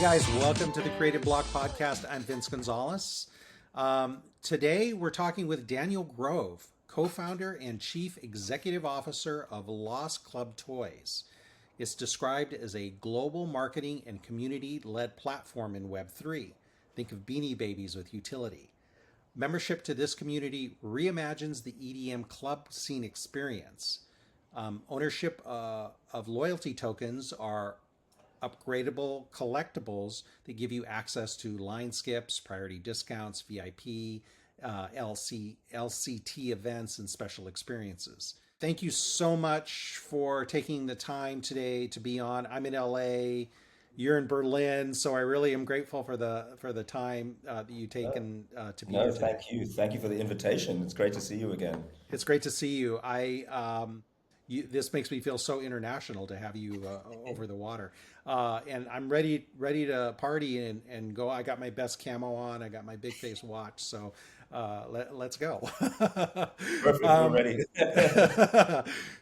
guys, welcome to the Creative Block Podcast. I'm Vince Gonzalez. Today we're talking with Daniel Grove, co-founder and chief executive officer of Lost Club Toys. It's described as a global marketing and community-led platform in Web3. Think of Beanie Babies with utility. Membership to this community reimagines the EDM club scene experience. Ownership of loyalty tokens are upgradable collectables that give you access to line skips, priority discounts, VIP, LCT events, and special experiences. Thank you so much for taking the time today to be on. I'm in LA, you're in Berlin, so I really am grateful for the time that you've taken to be here No, today. thank you. Thank you for the invitation. It's great to see you again. It's great to see you. This makes me feel so international to have you over the water, and I'm ready to party and go. I got my best camo on. I got my big face watch. So let's go. Perfect. We're um, ready.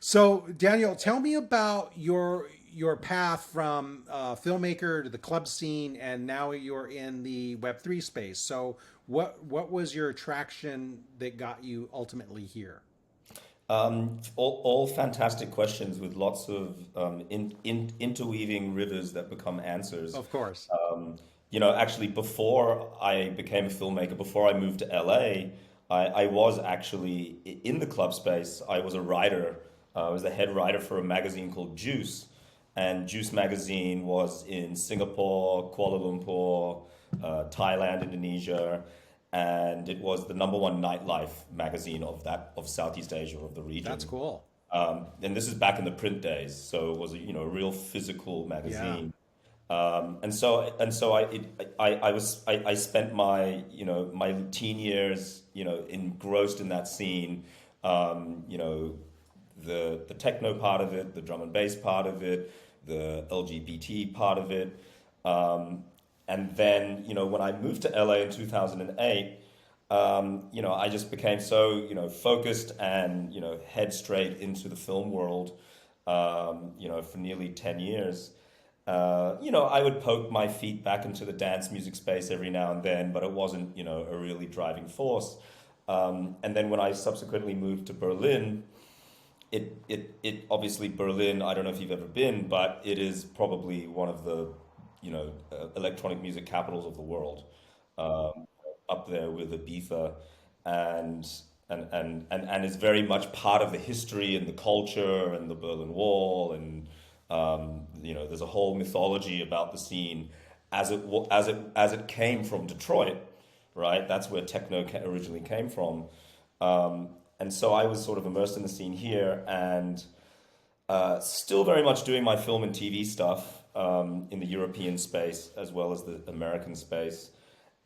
so Daniel, tell me about your path from filmmaker to the club scene, and now you're in the Web3 space. So what was your attraction that got you ultimately here? All fantastic questions with lots of interweaving rivers that become answers. Of course. Actually, before I became a filmmaker, before I moved to LA, I was actually in the club space. I was a writer. I was the head writer for a magazine called Juice, and Juice magazine was in Singapore, Kuala Lumpur, Thailand, Indonesia, and it was the number one nightlife magazine of Southeast Asia, of the That's region. cool. And this is back in the print days, so it was a real physical Yeah, magazine. I spent my teen years engrossed in that scene. The techno part of it, the drum and bass part of it, the LGBT part of it. And then, when I moved to LA in 2008, I just became so, focused and, head straight into the film world, for nearly 10 years. I would poke my feet back into the dance music space every now and then, but it wasn't, a really driving force. And then when I subsequently moved to Berlin, it obviously Berlin, I don't know if you've ever been, but it is probably one of the electronic music capitals of the world, up there with Ibiza, and and is very much part of the history and the culture and the Berlin Wall, and there's a whole mythology about the scene as it came from Detroit, right? That's where techno originally came from. And so I was sort of immersed in the scene here, and still very much doing my film and TV stuff in the European space as well as the American space.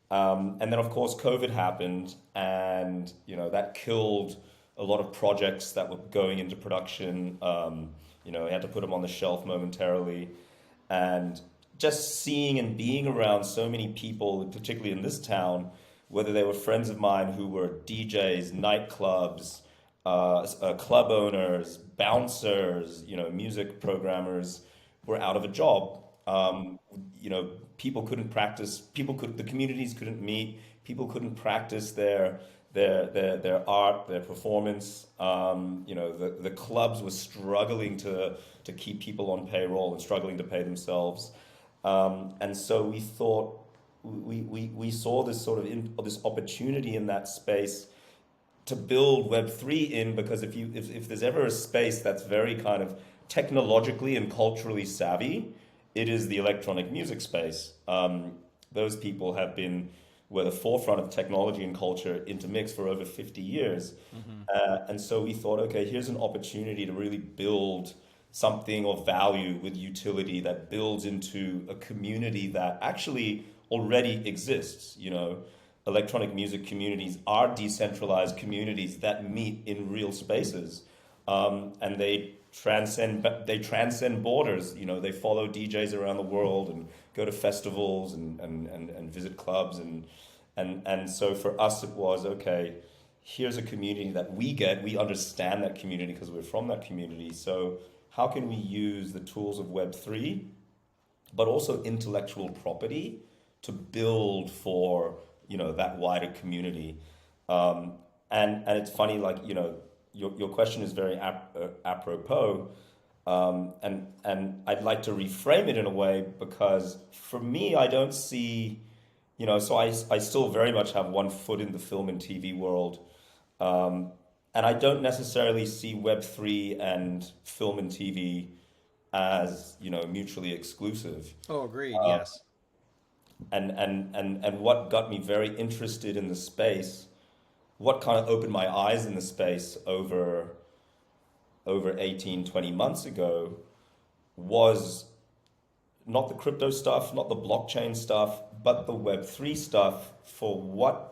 And then, of course, COVID happened, and that killed a lot of projects that were going into production. I had to put them on the shelf momentarily, and just seeing and being around so many people, particularly in this town, whether they were friends of mine who were DJs, nightclubs, club owners, bouncers, music programmers, were out of a job. People couldn't practice. The communities couldn't meet. People couldn't practice their art, their performance. The clubs were struggling to keep people on payroll and struggling to pay themselves. And so we thought we saw this sort of this opportunity in that space to build Web3 in, because if there's ever a space that's very kind of technologically and culturally savvy, it is the electronic music space. Those people have been were the forefront of technology and culture intermixed for over 50 years. Hmm. And so we thought, okay, here's an opportunity to really build something of value with utility that builds into a community that actually already exists. Electronic music communities are decentralized communities that meet in real spaces, and they transcend borders. They follow DJs around the world and go to festivals and visit clubs, and so for us it was, okay, here's a community that we understand that community because we're from that community. So how can we use the tools of Web3 but also intellectual property to build for, that wider community. And it's funny, like, your question is very apropos. And I'd like to reframe it in a way, because for me, I don't see, so I still very much have one foot in the film and TV world. Um, and I don't necessarily see Web3 and film and TV as, mutually exclusive. Oh, agreed. Yes. And what got me very interested in the space, what kind of opened my eyes in the space over 18, 20 months ago, was not the crypto stuff, not the blockchain stuff, but the Web3 stuff, for what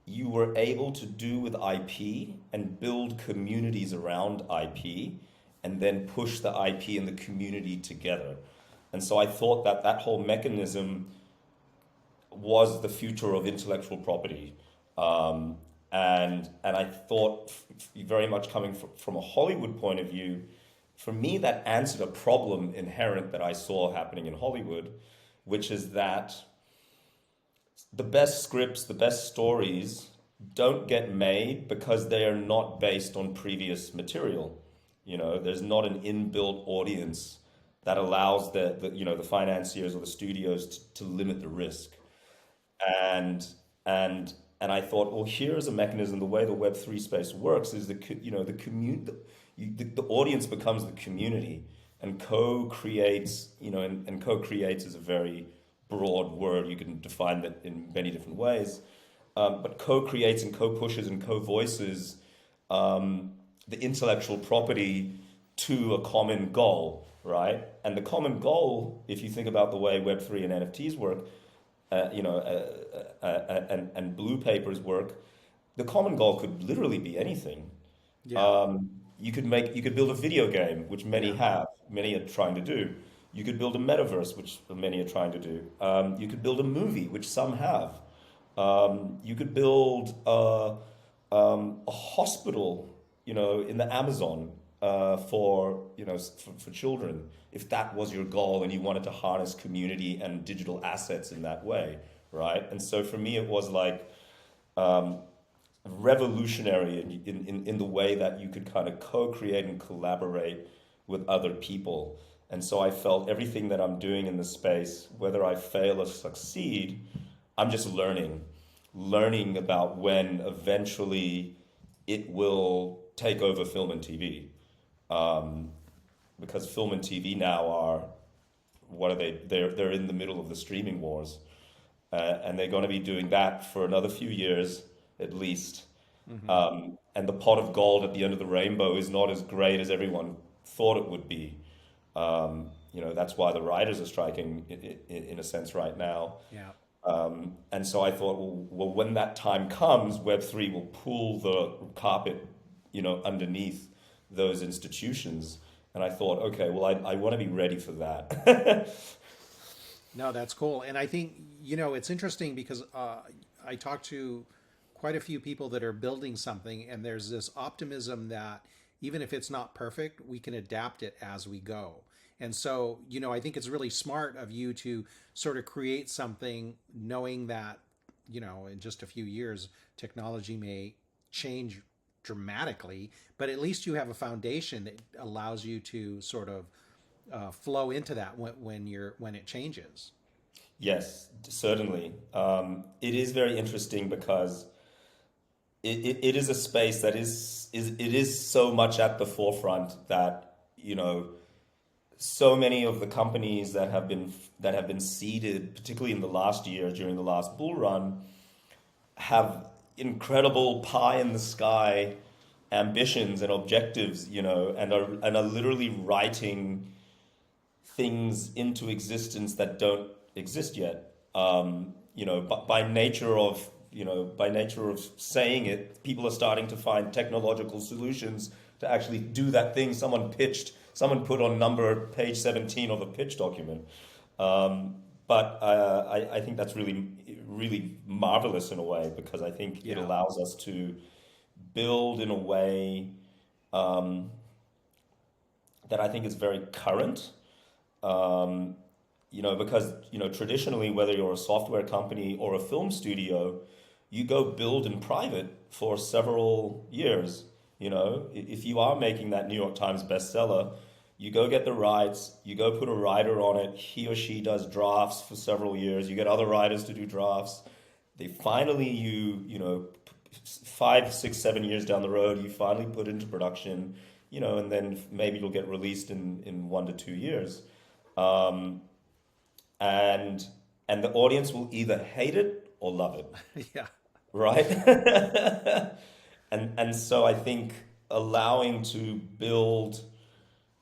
you were able to do with IP and build communities around IP, and then push the IP and the community together. And so I thought that that whole mechanism was the future of intellectual property. Um, and I thought, very much coming from a Hollywood point of view, for me that answered a problem inherent that I saw happening in Hollywood, which is that the best scripts, the best stories don't get made because they are not based on previous material. There's not an inbuilt audience that allows the financiers or the studios to limit the risk. And and and I thought, well, here's a mechanism. The way the Web3 space works is the community, the audience becomes the community, and co-creates. And co-creates is a very broad word. You can define that in many different ways. But co-creates and co-pushes and co-voices the intellectual property to a common goal, right? And the common goal, if you think about the way Web3 and NFTs work, and blue papers work, the common goal could literally be anything. Yeah. You could build a video game, which Yeah. many are trying to do. You could build a metaverse, which many are trying to do. You could build a movie, which some have. You could build a hospital, in the Amazon, for children, if that was your goal and you wanted to harness community and digital assets in that way, right? And so for me, it was like revolutionary in the way that you could kind of co-create and collaborate with other people. And so I felt everything that I'm doing in the space, whether I fail or succeed, I'm just learning about when eventually it will take over film and TV. Um, because film and TV now are, what are they? They're in the middle of the streaming wars, and they're going to be doing that for another few years at least. Hmm. And the pot of gold at the end of the rainbow is not as great as everyone thought it would be. That's why the writers are striking in a sense right now. Yeah. And so I thought, well, when that time comes, Web3 will pull the carpet, underneath those institutions. And I thought, okay, well, I want to be ready for that. No, that's cool. And I think, it's interesting because I talked to quite a few people that are building something, and there's this optimism that even if it's not perfect, we can adapt it as we go. And so, I think it's really smart of you to sort of create something knowing that, in just a few years, technology may change dramatically, but at least you have a foundation that allows you to sort of flow into that when it changes. Yes, certainly. It is very interesting because it is a space that is so much at the forefront that, so many of the companies that have been seeded, particularly in the last year during the last bull run, have incredible pie in the sky ambitions and objectives, and are literally writing things into existence that don't exist yet. But by nature of saying it, people are starting to find technological solutions to actually do that thing someone put on page 17 of a pitch document. But I think that's really, really marvelous in a way, because I think it Yeah. allows us to build in a way um, that I think is very current, um, because, traditionally, whether you're a software company or a film studio, you go build in private for several years. If you are making that New York Times bestseller, you go get the rights, you go put a writer on it, he or she does drafts for several years, you get other writers to do drafts. They finally, 5, 6, 7 years down the road, you finally put into production, and then maybe it'll get released in 1 to 2 years. Um, and and the audience will either hate it or love it, Yeah. right? And so I think allowing to build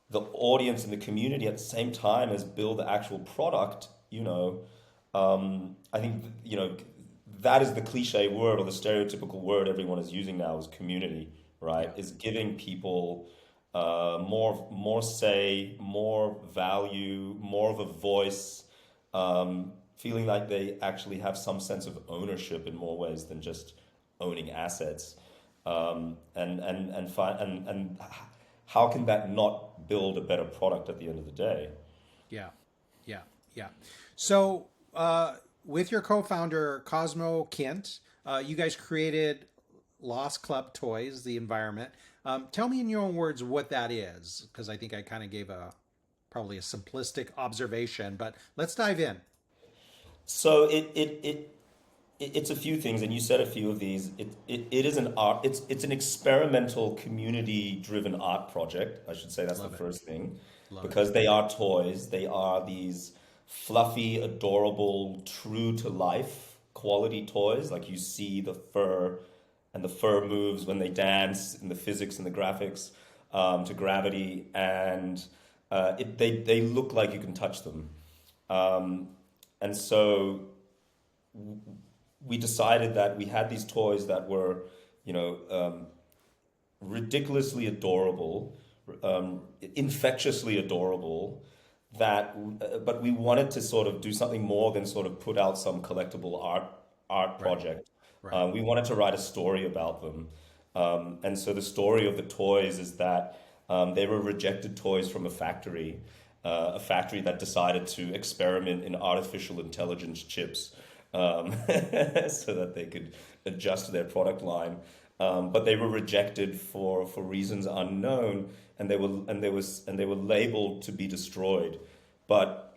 the audience and the community at the same time as build the actual product, I think that is the cliche word or the stereotypical word everyone is using now is community, right? Yeah. Is giving people more say, more value, more of a voice, feeling like they actually have some sense of ownership in more ways than just owning assets. And how can that not build a better product at the end of the day? Yeah. Yeah. Yeah. So, with your co-founder Cosmo Kint, you guys created Lost Club Toys, the environment. Tell me in your own words what that is, because I think I kind of gave probably a simplistic observation, but let's dive in. So it's a few things, and you said a few of these. It is an art. It's an experimental, community-driven art project. I should say that's the Love it. first thing, Love it. because they are toys. They are these fluffy, adorable, true to life quality toys. Like you see the fur, and the fur moves when they dance, and the physics and the graphics to gravity, and they look like you can touch them. Um, and so we decided that we had these toys that were, you know, um, ridiculously adorable, infectiously adorable. But we wanted to sort of do something more than sort of put out some collectible art Right. project. Right. We wanted to write a story about them, and so the story of the toys is that they were rejected toys from a factory that decided to experiment in artificial intelligence chips so that they could adjust their product line. But they were rejected for reasons unknown, and they were labeled to be destroyed. But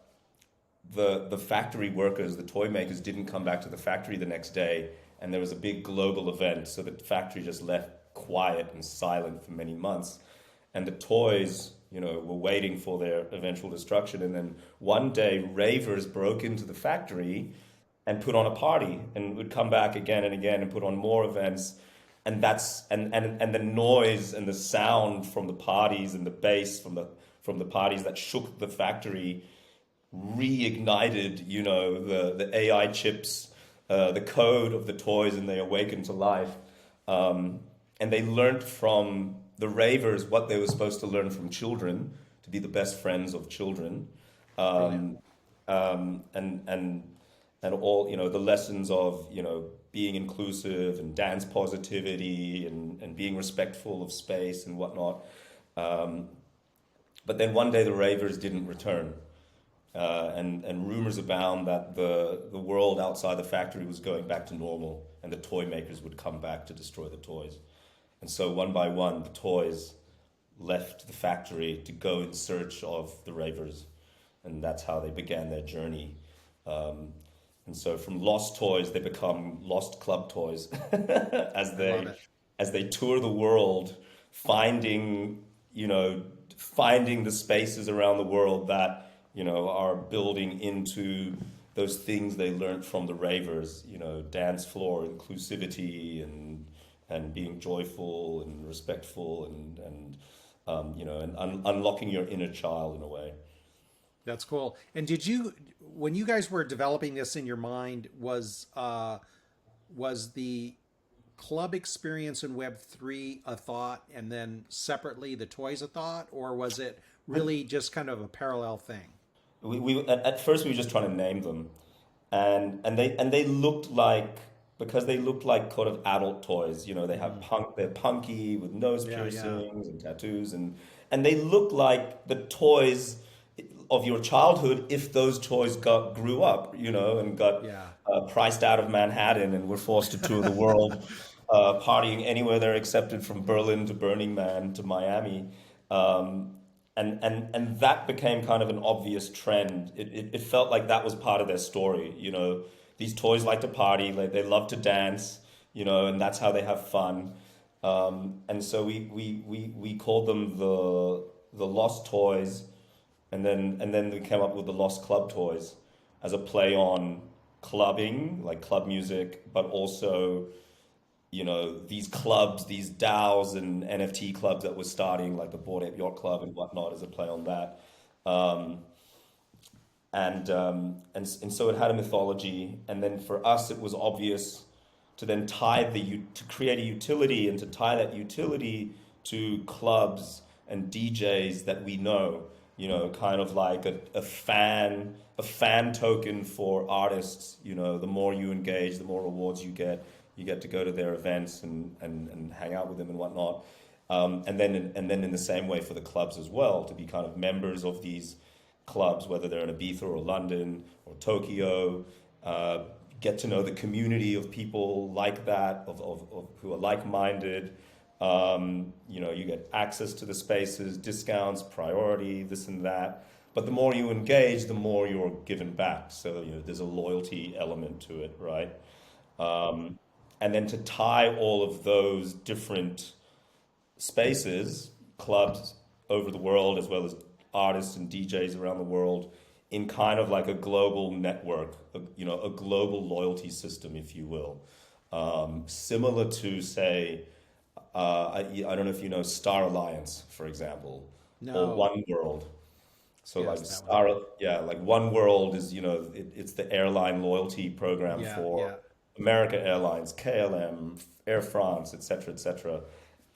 the factory workers, the toy makers, didn't come back to the factory the next day, and there was a big global event. So the factory just left quiet and silent for many months, and the toys, were waiting for their eventual destruction. And then one day, ravers broke into the factory and put on a party, and would come back again and again and put on more events. And the noise and the sound from the parties and the bass from the parties that shook the factory reignited, the AI chips, the code of the toys, and they awakened to life. And they learned from the ravers what they were supposed to learn from children, to be the best friends of children. Brilliant. Um, and all, the lessons of, being inclusive and dance positivity and being respectful of space and whatnot. Um, but then one day the ravers didn't return. And rumors abound that the world outside the factory was going back to normal, and the toy makers would come back to destroy the toys. And so one by one, the toys left the factory to go in search of the ravers, and that's how they began their journey. Um, and so from lost toys, they become lost club toys as I love they it. as they tour the world, finding finding the spaces around the world that are building into those things they learned from the ravers. Dance floor inclusivity and being joyful and respectful and unlocking your inner child in a way. That's cool. And when you guys were developing this in your mind, was the club experience in Web3 a thought, and then separately the toys a thought, or was it really just kind of a parallel thing? At first we were just trying to name them, and they looked like, because they looked like kind of adult toys. Mm-hmm. They're punky with nose Yeah, yeah. piercings and tattoos, and they look like the toys of your childhood if those toys grew up, and got Yeah. priced out of Manhattan and were forced to tour the world, partying anywhere they're accepted, from Berlin to Burning Man to Miami. Um, and that became kind of an obvious trend. It felt like that was part of their story. These toys like to party, like they love to dance, and that's how they have fun. And so we called them the Lost Toys, and then we came up with the Lost Club Toys as a play on clubbing, like club music, but also these clubs, these DAOs and NFT clubs that were starting, like the Bored Ape Yacht Club and whatnot, as a play on that. Um, and so it had a mythology, and then for us it was obvious to then to create a utility and to tie that utility to clubs and DJs that we know, kind of like a fan token for artists. The more you engage, the more rewards you get. You get to go to their events and hang out with them and whatnot. And then in the same way for the clubs as well, to be kind of members of these clubs, whether they're in Ibiza or London or Tokyo, get to know the community of people like that, of who are like-minded. You get access to the spaces, discounts, priority, this and that. But the more you engage, the more you're given back. So there's a loyalty element to it, right? And then to tie all of those different spaces, clubs over the world, as well as artists and DJs around the world, in kind of like a global network, a global loyalty system, if you will. Similar to, say, I don't know if you know Star Alliance, for example, or No. One World. So like Yes, that one I know. like One World is, it's the airline loyalty program Yeah, for yeah. America Airlines, KLM, Air France, et cetera, et cetera.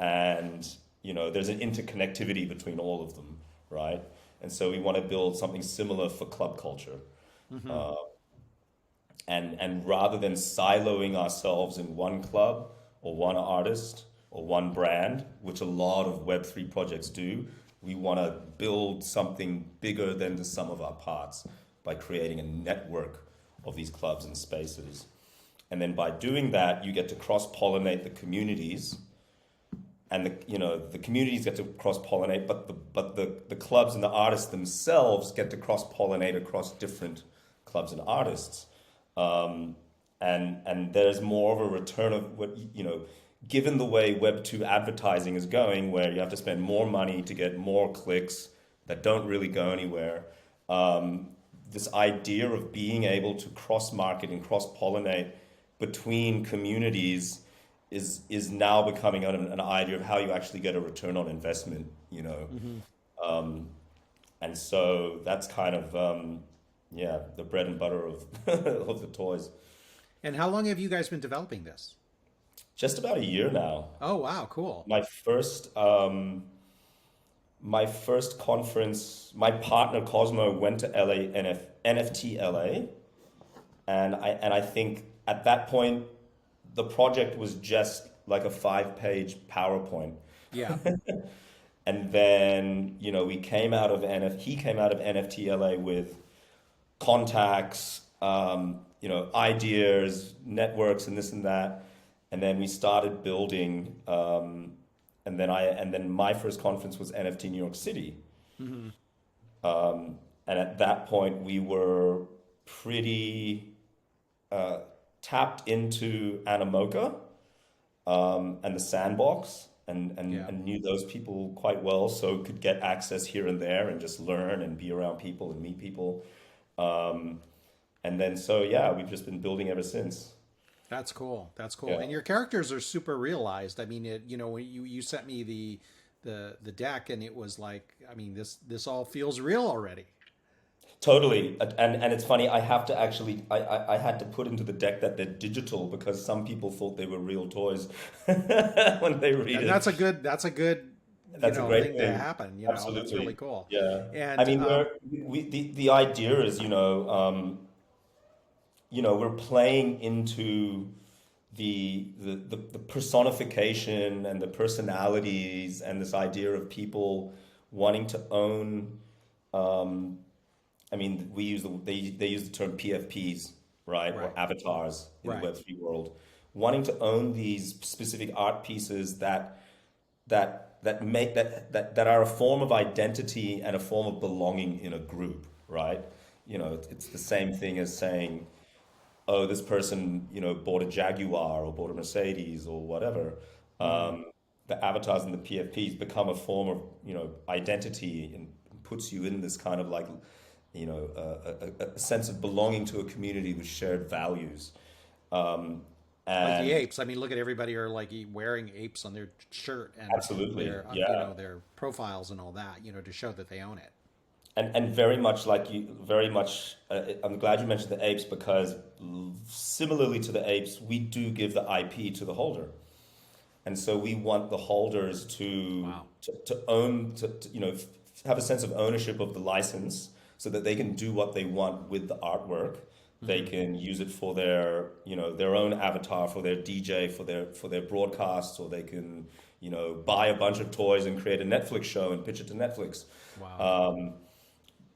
And, there's an interconnectivity between all of them, right? And so we want to build something similar for club culture. Hmm. Uh, and rather than siloing ourselves in one club or one artist or one brand, which a lot of Web3 projects do, we want to build something bigger than the sum of our parts by creating a network of these clubs and spaces. And then by doing that, you get to cross-pollinate the communities, and the communities get to cross-pollinate, but the clubs and the artists themselves get to cross-pollinate across different clubs and artists. Um, and there's more of a return of what, given the way Web2 advertising is going, where you have to spend more money to get more clicks that don't really go anywhere. Um, this idea of being able to cross-market and cross-pollinate between communities is now becoming an idea of how you actually get a return on investment. Hmm. Um, and so that's kind of the bread and butter of of the toys. And how long have you guys been developing this? Just about a year now. Oh, wow, cool. My first my first conference, my partner Cosmo went to LA NFT LA, and I think at that point the project was just like a 5-page PowerPoint. Yeah. And then, we came out of he came out of NFT LA with contacts, ideas, networks, and this and that. And then we started building, and then my first conference was NFT New York City. Hmm. And at that point, we were pretty uh, tapped into Animoca, and the sandbox, Yeah. and knew those people quite well, so could get access here and there and just learn and be around people and meet people. Um, and then so yeah, we've just been building ever since. That's cool. That's cool. Yeah. And your characters are super realized. I mean, when you sent me the deck, and it was like, I mean, this all feels real already. Totally. And it's funny, I have to actually I had to put into the deck that they're digital because some people thought they were real toys when they read And it. that's a good That's a great thing to thing. happen. That's really Absolutely. cool. Yeah. I And mean, the idea is, we're playing into the personification and the personalities and this idea of people wanting to own, um, I mean, they use the term PFPs, right, or Right. avatars in the Right. Web3 world, wanting to own these specific art pieces that are a form of identity and a form of belonging in a group, right? It's the same thing as saying, oh, this person, bought a Jaguar or bought a Mercedes or whatever. Mm-hmm. The avatars and the PFPs become a form of, identity and puts you in this kind of like, a sense of belonging to a community with shared values. Um, Like the and apes. I mean, look at everybody are like wearing apes on their shirt and absolutely, their yeah. their profiles and all that, to show that they own it. And very much like you, very much. I'm glad you mentioned the apes because similarly to the apes, we do give the IP to the holder, and so we want the holders to Wow. own, have a sense of ownership of the license, so that they can do what they want with the artwork. They Mm-hmm. can use it for their, their own avatar, for their DJ, for their broadcasts, or they can, buy a bunch of toys and create a Netflix show and pitch it to Netflix. Wow. Um,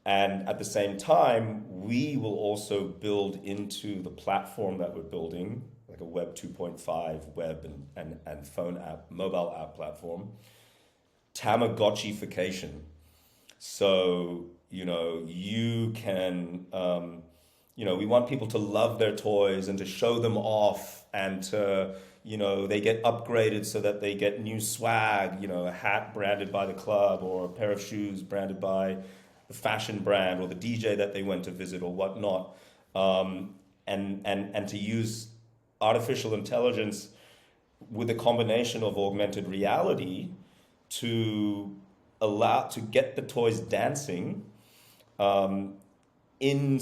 and at the same time, we will also build into the platform that we're building, like a Web 2.5 web and phone app, mobile app platform, Tamagotchification. So, you can, we want people to love their toys and to show them off and to, they get upgraded so that they get new swag, a hat branded by the club or a pair of shoes branded by the fashion brand or the DJ that they went to visit or whatnot. And to use artificial intelligence with a combination of augmented reality to to get the toys dancing um, in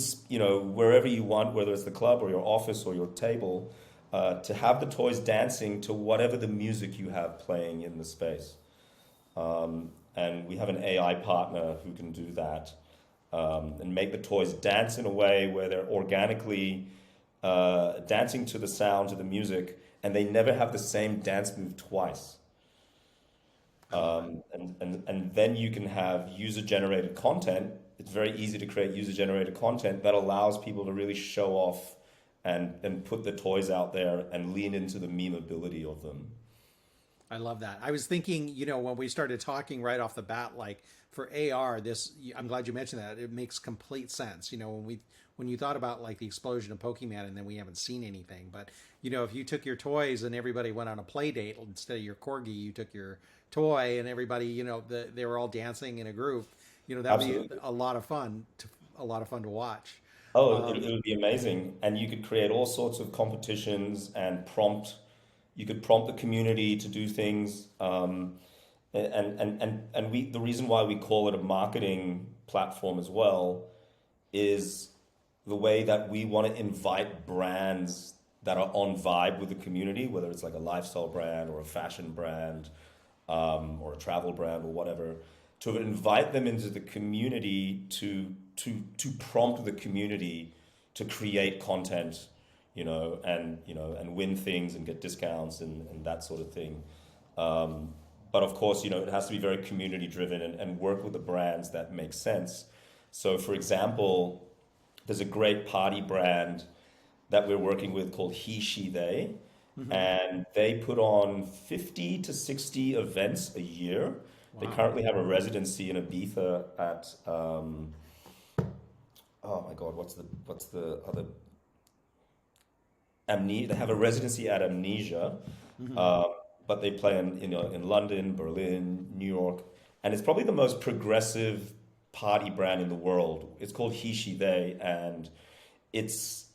wherever you want, whether it's the club or your office or your table, to have the toys dancing to whatever the music you have playing in the space. And we have an AI partner who can do that, and make the toys dance in a way where they're organically dancing to the sound, to the music, and they never have the same dance move twice. I love it. And then you can have user generated content. It's very easy to create user generated content that allows people to really show off and put the toys out there and lean into the memeability of them. I love that. I was thinking, when we started talking right off the bat, like for AR, this, I'm glad you mentioned that. It makes complete sense. When you thought about like the explosion of Pokemon and then we haven't seen anything, but if you took your toys and everybody went on a play date instead of your corgi, you took your toy and everybody, they were all dancing in a group, that'd be Absolutely. a lot of fun to watch. Oh, it, Um, it would be amazing. And you could create all sorts of competitions and you could prompt the community to do things. The reason why we call it a marketing platform as well is the way that we want to invite brands that are on vibe with the community, whether it's like a lifestyle brand or a fashion brand, or a travel brand or whatever, to invite them into the community to prompt the community to create content, and win things and get discounts and that sort of thing. But of course, it has to be very community driven and work with the brands that make sense. So, for example, there's a great party brand that we're working with called HeSheThey, mhm. and they put on 50 to 60 events a year. They Wow. currently have a residency in Ibiza at oh my God, what's the other Amnesia? They have a residency at Amnesia, Hmm. um, but they play in London, Berlin, New York, and it's probably the most progressive party brand in the world. It's called HeSheThey, and it's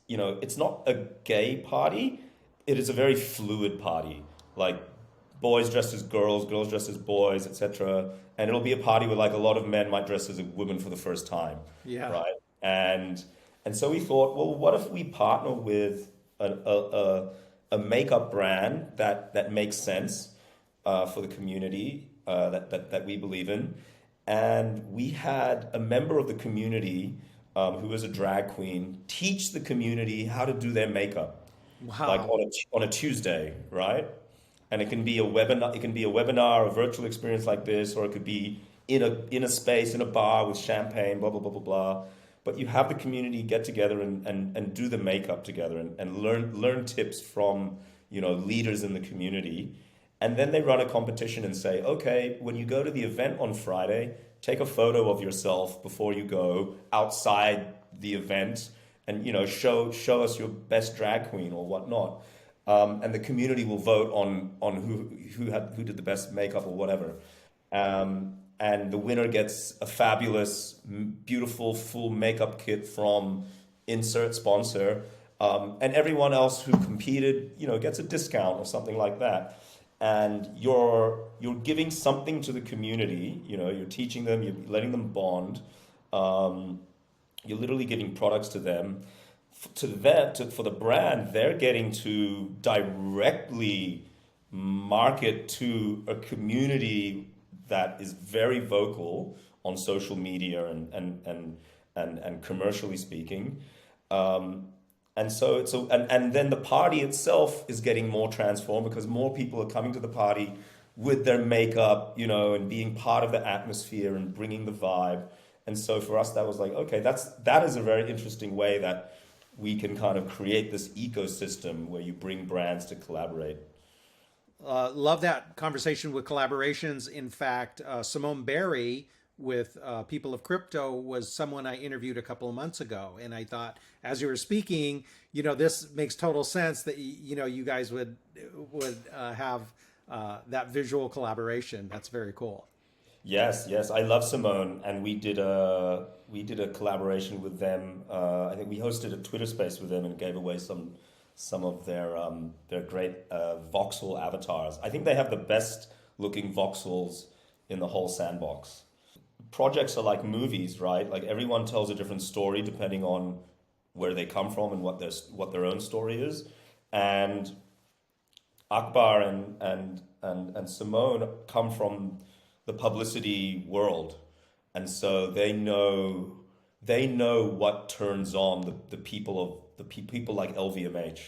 not a gay party. It is a very fluid party. Like boys dressed as girls, girls dressed as boys, etc. And it'll be a party where like a lot of men might dress as a woman for the first time, Yeah. right? And and so we thought, well, what if we partner with a makeup brand that makes sense for the community that we believe in, and we had a member of the community who is a drag queen teach the community how to do their makeup, like Wow. on a Tuesday, right? And it can be a webinar, a virtual experience like this, or it could be in a space, in a bar with champagne, blah blah blah blah blah. but you have the community get together and do the makeup together and learn tips from, leaders in the community. And then they run a competition and say, okay, when you go to the event on Friday, take a photo of yourself before you go outside the event and, show us your best drag queen or whatnot. And the community will vote on who did the best makeup or whatever. And the winner gets a fabulous, beautiful full makeup kit from insert sponsor. And everyone else who competed, gets a discount or something like that. And you're giving something to the community. You're teaching them, you're letting them bond. You're literally giving products to them. For the brand, they're getting to directly market to a community that is very vocal on social media and commercially speaking. And so and then the party itself is getting more transformed because more people are coming to the party with their makeup, and being part of the atmosphere and bringing the vibe. And so for us, that was like, okay, that is a very interesting way that we can kind of create this ecosystem where you bring brands to collaborate. Love that conversation with collaborations. In fact, Simone Barry with People of Crypto was someone I interviewed a couple of months ago, and I thought, as you were speaking, this makes total sense that you guys would have that visual collaboration. That's very cool. Yes, yes, I love Simone, and we did a collaboration with them. I think we hosted a Twitter space with them and gave away some of their great voxel avatars. I think they have the best looking voxels in the whole sandbox. Projects are like movies, right? Like everyone tells a different story depending on where they come from and what their own story is. And Akbar and Simone come from the publicity world, and so they know what turns on the people like LVMH,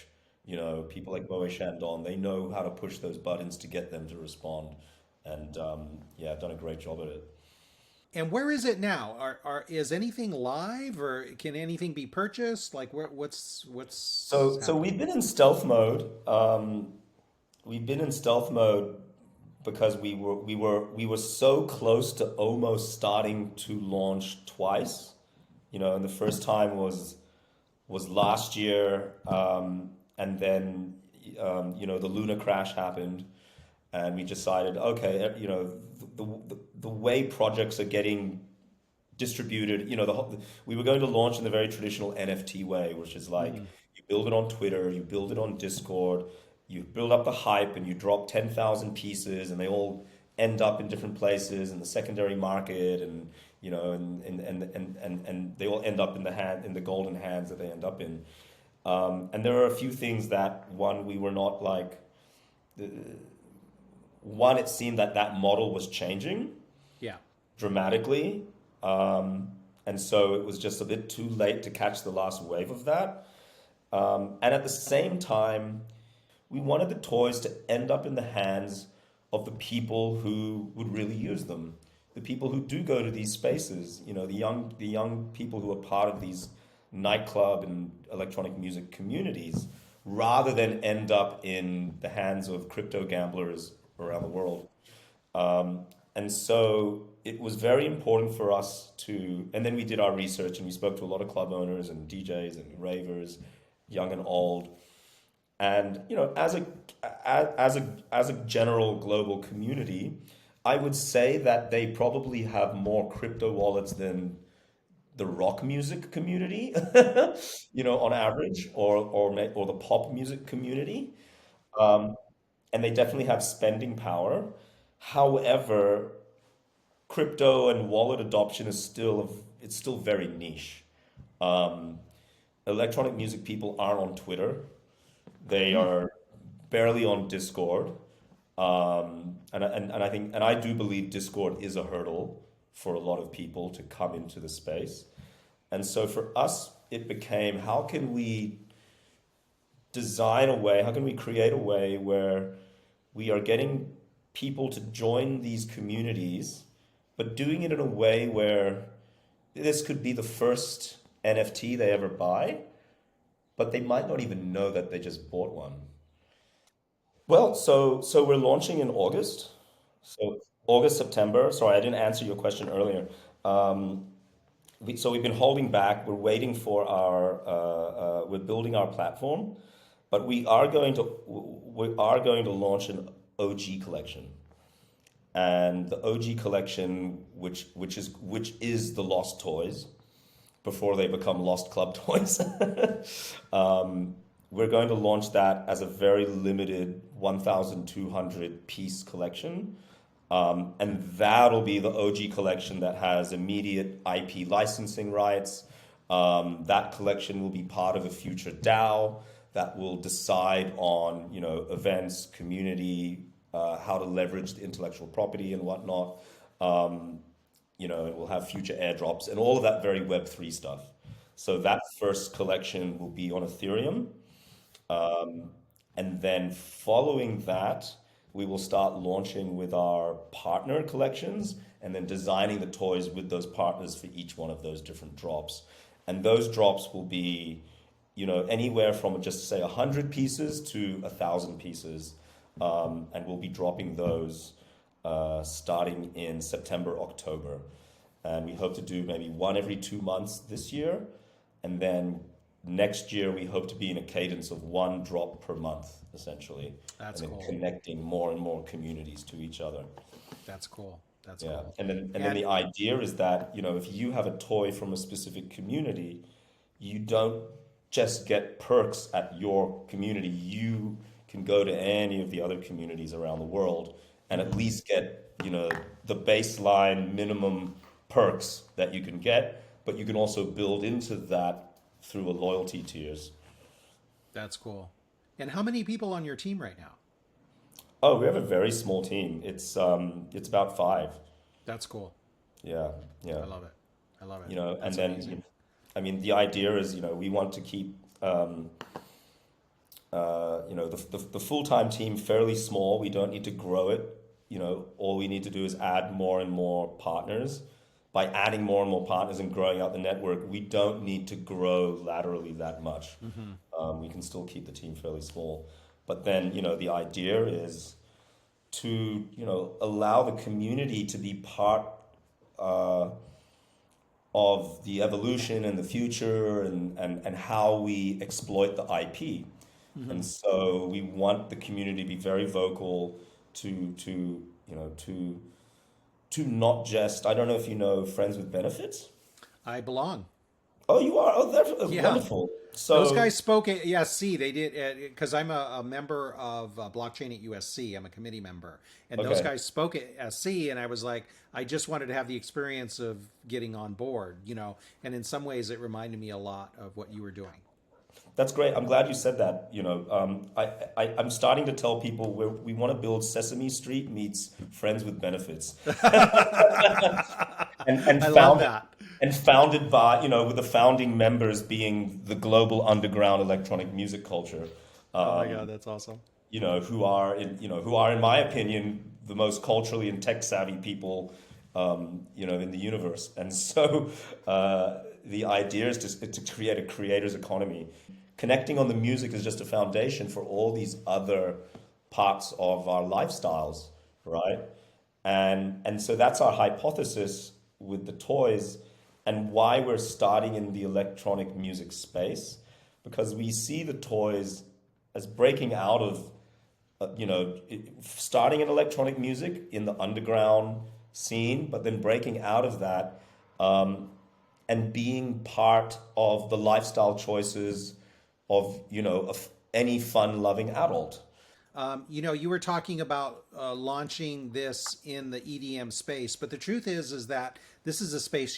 people like Moe Chandon. They know how to push those buttons to get them to respond, and yeah, I've done a great job at it. And where is it now? Is anything live, or can anything be purchased? Like, what's So happening? we've been in stealth mode. We've been in stealth mode because we were so close to almost starting to launch twice. And the first time was last year, and then the Luna crash happened, and we decided, okay, the way projects are getting distributed, we were going to launch in the very traditional NFT way, which is like Mm, you build it on Twitter, you build it on Discord, you build up the hype, and you drop 10,000 pieces, and they all end up in different places in the secondary market, and and they all end up in the golden hands that they end up in. And there are a few things that we were not like. One, it seemed that model was changing yeah. dramatically. And so it was just a bit too late to catch the last wave of that. And at the same time, we wanted the toys to end up in the hands of the people who would really use them, the people who do go to these spaces, the young people who are part of these nightclub and electronic music communities, rather than end up in the hands of crypto gamblers around the world. And so it was very important for us and then we did our research and we spoke to a lot of club owners and DJs and ravers, young and old. And as a general global community, I would say that they probably have more crypto wallets than the rock music community, on average, or the pop music community. Um, and they definitely have spending power. However, crypto and wallet adoption it's still very niche. Um, Electronic music people aren't on Twitter. They Hmm. are barely on Discord. And I think and I do believe Discord is a hurdle for a lot of people to come into the space. And so for us, it became how can we how can we create a way where we are getting people to join these communities, but doing it in a way where this could be the first. NFT they ever buy, but they might not even know that they just bought one. Well, so we're launching in August. So August, September. Sorry, I didn't answer your question earlier. Um, so we've been holding back. We're waiting for we're building our platform, but we are going to launch an OG collection, and the OG collection, which is the Lost Toys before they become Lost Club Toys. We're going to launch that as a very limited 1,200 piece collection. And that'll be the OG collection that has immediate IP licensing rights. That collection will be part of a future DAO that will decide on, events, community, how to leverage the intellectual property and whatnot. It will have future airdrops and all of that very Web3 stuff. So that first collection will be on Ethereum. And then following that, we will start launching with our partner collections and then designing the toys with those partners for each one of those different drops. And those drops will be, anywhere from just say 100 pieces to 1,000 pieces. And we'll be dropping those starting in September, October. And we hope to do maybe one every 2 months this year. And then next year, we hope to be in a cadence of one drop per month, essentially. That's and then cool. connecting more and more communities to each other. That's cool. That's Yeah. cool. And then the idea is that, if you have a toy from a specific community, you don't just get perks at your community. You can go to any of the other communities around the world and at least get, the baseline minimum perks that you can get, but you can also build into that through a loyalty tiers. That's cool. And how many people on your team right now? Oh, we have a very small team. It's about 5. That's cool. Yeah, yeah. I love it. I love it. And That's then amazing. I mean, the idea is, we want to keep the full-time team fairly small. We don't need to grow it. All we need to do is add more and more partners. By adding more and more partners and growing out the network, we don't need to grow laterally that much. We can still keep the team fairly small. But then, the idea is to, allow the community to be part of the evolution and the future and how we exploit the IP. And so we want the community to be very vocal to not just, I don't know if you know Friends with Benefits. I belong. Oh, you are? Oh, that's Yeah. wonderful. Those So, guys spoke at USC. They did because I'm a member of blockchain at USC. I'm a committee member, and those okay. guys spoke at SC, and I was like, I just wanted to have the experience of getting on board, And in some ways, it reminded me a lot of what you were doing. That's great. I'm glad you said that. I'm starting to tell people we want to build Sesame Street meets Friends with Benefits, and I love founded that. and founded by with the founding members being the global underground electronic music culture. Oh my God, that's awesome. Who are in my opinion the most culturally and tech savvy people in the universe. And so the idea is to create a creator's economy. Connecting on the music is just a foundation for all these other parts of our lifestyles, right? And so that's our hypothesis with the toys and why we're starting in the electronic music space, because we see the toys as breaking out of, starting in electronic music in the underground scene, but then breaking out of that and being part of the lifestyle choices of any fun-loving adult. You were talking about launching this in the EDM space, but the truth is that this is a space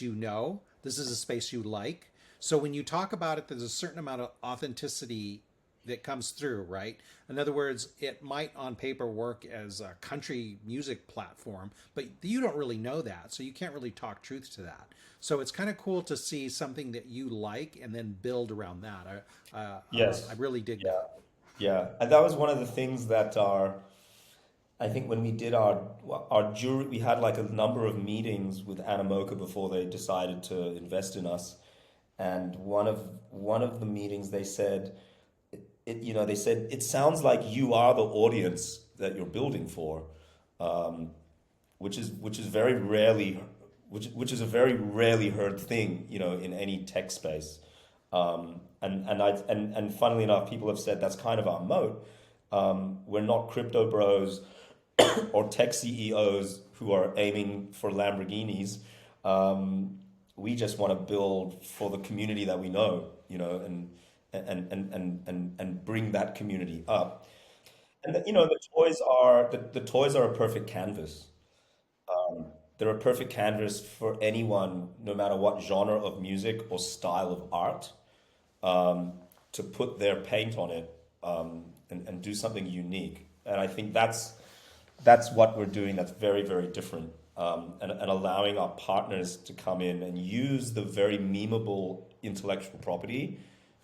this is a space you like. So when you talk about it, there's a certain amount of authenticity that comes through, right? In other words, it might on paper work as a country music platform, but you don't really know that, so you can't really talk truth to that. So it's kind of cool to see something that you like and then build around that. I Yes. really dig Yeah. that. Yeah. And that was one of the things that I think when we did our jury, we had like a number of meetings with Animoca before they decided to invest in us. and one of the meetings they said, they said it sounds like you are the audience that you're building for, um, which is very rarely, which is a very rarely heard thing, in any tech space. And funnily enough, people have said that's kind of our moat. We're not crypto bros or tech CEOs who are aiming for Lamborghinis. We just want to build for the community that we know, and bring that community up. And the toys are a perfect canvas. They're a perfect canvas for anyone, no matter what genre of music or style of art, to put their paint on it, and do something unique. And I think that's what we're doing. That's very, very different, and allowing our partners to come in and use the very memeable intellectual property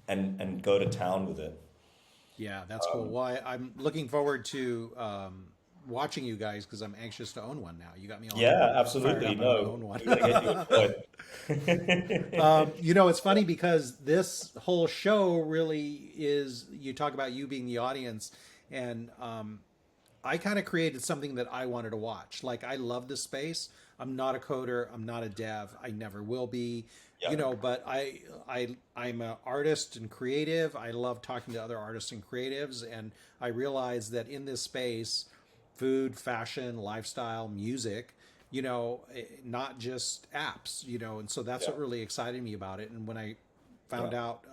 and go to town with it. Yeah, that's cool. I'm looking forward to watching you guys because I'm anxious to own one now. You got me all Yeah, fired absolutely. up. I want to No, own one. we got to get you employed. It's funny because this whole show really is, you talk about you being the audience, and I kind of created something that I wanted to watch. Like, I love this space. I'm not a coder. I'm not a dev. I never will be. Yeah, But I'm an artist and creative. I love talking to other artists and creatives, and I realize that in this space, food, fashion, lifestyle, music, not just apps, and so that's yeah, what really excited me about it. And when I yeah, found out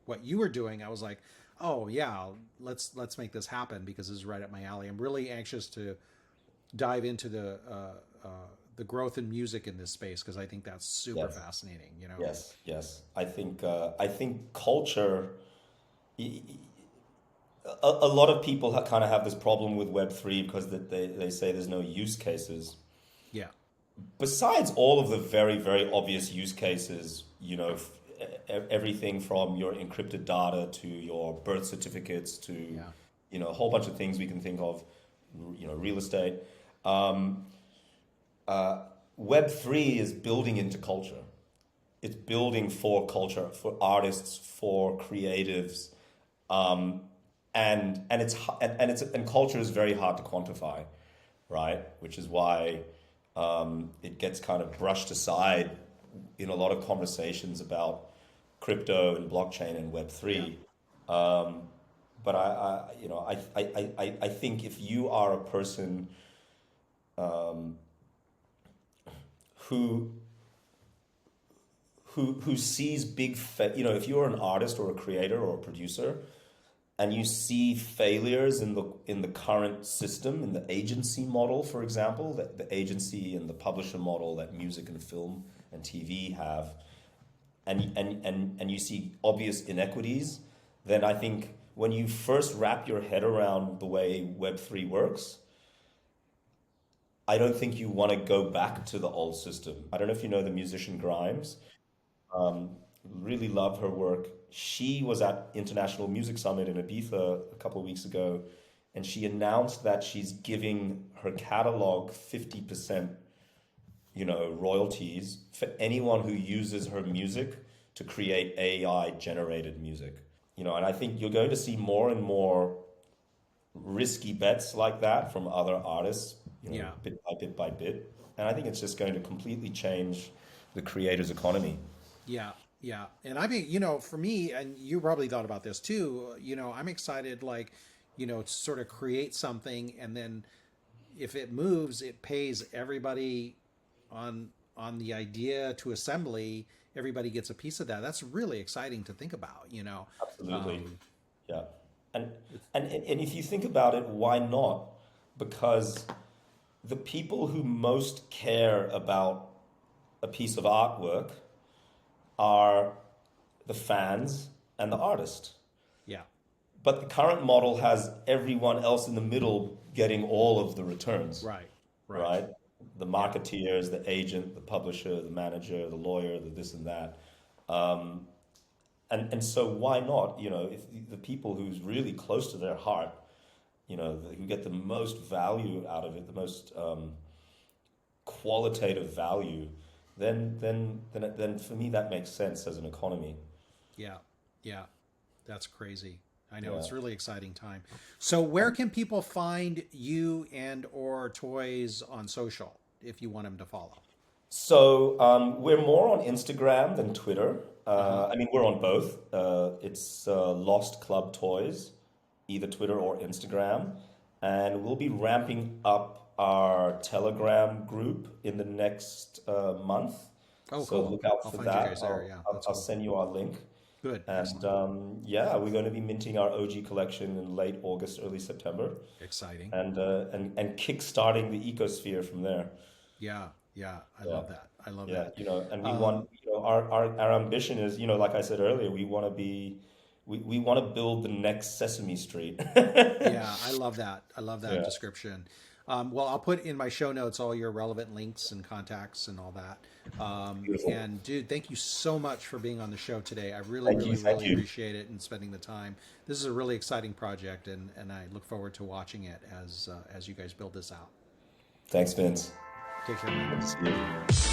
what you were doing, I was like, oh yeah, let's make this happen because this is right up my alley. I'm really anxious to dive into the growth in music in this space because I think that's super yes, fascinating. yes, yes. I think culture. A lot of people kind of have this problem with Web3 because they say there's no use cases. Yeah, Besides all of the very, very obvious use cases, everything from your encrypted data to your birth certificates to, yeah, a whole bunch of things we can think of, real estate. Um, Web3 is building into culture. It's building for culture, for artists, for creatives, um, and culture is very hard to quantify, right? Which is why it gets kind of brushed aside in a lot of conversations about crypto and blockchain and Web yeah, three. Um, but I think if you are a person who who sees if you're an artist or a creator or a producer and you see failures in the current system, in the agency model, for example, the agency and the publisher model that music and film and TV have, and you see obvious inequities, then I think when you first wrap your head around the way Web3 works, I don't think you want to go back to the old system. I don't know if you know the musician Grimes. Really love her work. She was at International Music Summit in Ibiza a couple of weeks ago, and she announced that she's giving her catalog 50%, royalties for anyone who uses her music to create AI generated music. And I think you're going to see more and more risky bets like that from other artists, yeah. bit by bit by bit. And I think it's just going to completely change the creator's economy. Yeah, yeah. And I mean, for me, and you probably thought about this too, I'm excited, like, to sort of create something, and then if it moves, it pays everybody on the idea to assembly. Everybody gets a piece of that. That's really exciting to think about. Absolutely. Um, Yeah. And it's, and if you think about it, why not? Because the people who most care about a piece of artwork are the fans and the artist. yeah, But the current model has everyone else in the middle getting all of the returns, right, right. right? The Yeah, marketeers, the agent, the publisher, the manager, the lawyer, the this and that. Um, and so why not, if the people who's really close to their heart, who get the most value out of it, the most qualitative value, then for me that makes sense as an economy. Yeah, yeah, that's crazy. I know, Yeah. it's a really exciting time. So where can people find you and or toys on social if you want them to follow? So we're more on Instagram than Twitter. Uh-huh. I mean, we're on both. It's Lost Club Toys, either Twitter or Instagram. And we'll be ramping up our Telegram group in the next month. Oh, So cool. look out I'll for find you that. guys there. Yeah, that's I'll cool. send you our link. Good. And Excellent. yeah, we're going to be minting our OG collection in late August, early September, Exciting. and kickstarting the ecosphere from there. Yeah, yeah. I Yeah. love that. I love Yeah, that. and we Um, want, our ambition is, like I said earlier, we want to build the next Sesame Street. Yeah, I love that. I love that Yeah, description. Well, I'll put in my show notes all your relevant links and contacts and all that. beautiful. And dude, thank you so much for being on the show today. I really, Thank you, really, thank really you. appreciate it and spending the time. This is a really exciting project, and I look forward to watching it as you guys build this out. Thanks, Vince. Take care, man. See you.